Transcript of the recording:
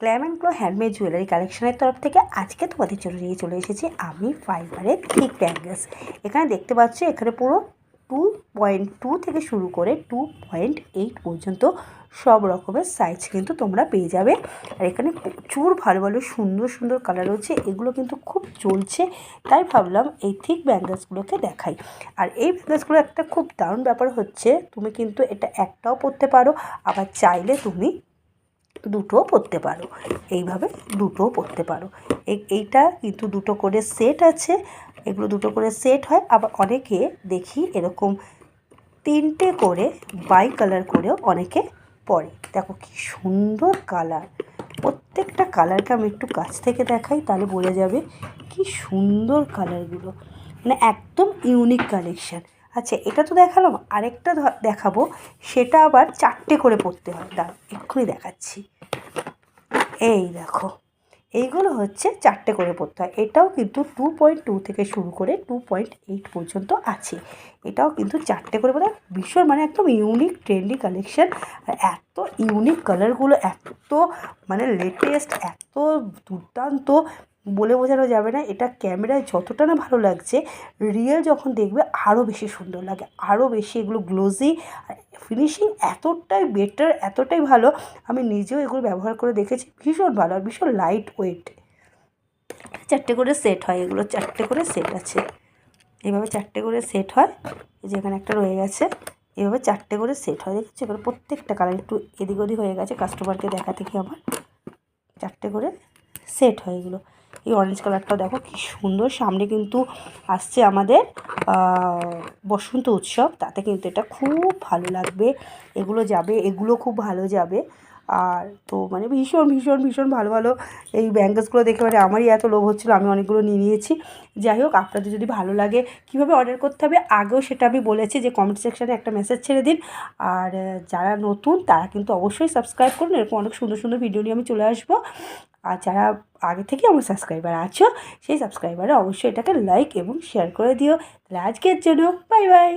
Glam and glow handmade jewellery কালেকশনের তরফ থেকে আজকে তোমাদের জন্য নিয়ে চলে এসেছি আমি ফাইবারের থিক ব্যাঙ্গলস। এখানে দেখতে পাচ্ছ এখানে পুরো 2.2 থেকে শুরু করে 2.8 পর্যন্ত সব রকমের সাইজ কিন্তু তোমরা পেয়ে যাবে। আর এখানে প্রচুর ভালো ভালো সুন্দর সুন্দর কালার রয়েছে, এগুলো কিন্তু খুব চলছে, তাই ভাবলাম এই থিক ব্যাঙ্গলসগুলোকে দেখাই। আর এই ব্যাঙ্গলসগুলো একটা খুব দারুণ ব্যাপার হচ্ছে, তুমি কিন্তু এটা একটাও পরতে পারো, আবার চাইলে তুমি দুটোও পরতে পারো, এইভাবে দুটোও পরতে পারো। এইটা কিন্তু দুটো করে সেট আছে, এগুলো দুটো করে সেট হয়। আবার অনেকে দেখি এরকম 3টে করে বাই কালার করেও অনেকে পরে। দেখো কি সুন্দর কালার, প্রত্যেকটা কালারকে আমি একটু কাছ থেকে দেখাই তাহলে বোঝা যাবে কি সুন্দর কালারগুলো, মানে একদম ইউনিক কালেকশান। আচ্ছা, এটা তো দেখালাম, আরেকটা দেখাবো, সেটা আবার 4টে করে পরতে হয়। দাঁড়াও এক্ষুনি দেখাচ্ছি। এই দেখো, এইগুলো হচ্ছে 4টে করে পরতে হয়। এটাও কিন্তু 2.2 থেকে শুরু করে 2.8 পর্যন্ত আছে। এটাও কিন্তু 4টে করে পরতে হয়। ভীষণ মানে একদম ইউনিক ট্রেন্ডি কালেকশান। আর এত ইউনিক কালারগুলো, এত মানে লেটেস্ট, এত দুর্দান্ত, বলে বোঝানো যাবে না। এটা ক্যামেরায় যতটা না ভালো লাগছে, রিয়েল যখন দেখবে আরও বেশি সুন্দর লাগে, আরও বেশি এগুলো গ্লোজি। আর ফিনিশিং এতটাই বেটার, এতটাই ভালো, আমি নিজেও এগুলো ব্যবহার করে দেখেছি, ভীষণ ভালো আর ভীষণ লাইট ওয়েট। 4টে করে সেট হয়, এগুলো 4টে করে সেট আছে, এইভাবে 4টে করে সেট হয়। এই যে এখানে একটা রয়ে গেছে, এভাবে 4টে করে সেট হয়, দেখছি এগুলো প্রত্যেকটা কালার একটু এদিক ওদিক হয়ে গেছে, কাস্টমারকে দেখাতে কি আমার 4টে করে সেট হয় এগুলো। এই অরেঞ্জ কালারটাও দেখো কি সুন্দর, সামনে কিন্তু আসছে আমাদের বসন্ত উৎসব, তাতে কিন্তু এটা খুব ভালো লাগবে, এগুলো যাবে, এগুলো খুব ভালো যাবে। আর তো মানে ভীষণ ভীষণ ভীষণ ভালো ভালো এই ব্যাঙ্গলসগুলো দেখে মানে আমারই এত লোভ হচ্ছিলো, আমি অনেকগুলো নিয়ে নিয়েছি। যাই হোক, আপনাদের যদি ভালো লাগে কীভাবে অর্ডার করতে হবে আগেও সেটা আমি বলেছি, যে কমেন্ট সেকশানে একটা মেসেজ ছেড়ে দিন। আর যারা নতুন তারা কিন্তু অবশ্যই সাবস্ক্রাইব করুন, এরকম অনেক সুন্দর সুন্দর ভিডিও নিয়ে আমি চলে আসবো। আর যারা আগে থেকে আমার সাবস্ক্রাইবার আছো, সেই সাবস্ক্রাইবারে অবশ্যই এটাকে লাইক এবং শেয়ার করে দিও। তাহলে আজকের জন্য বাই বাই।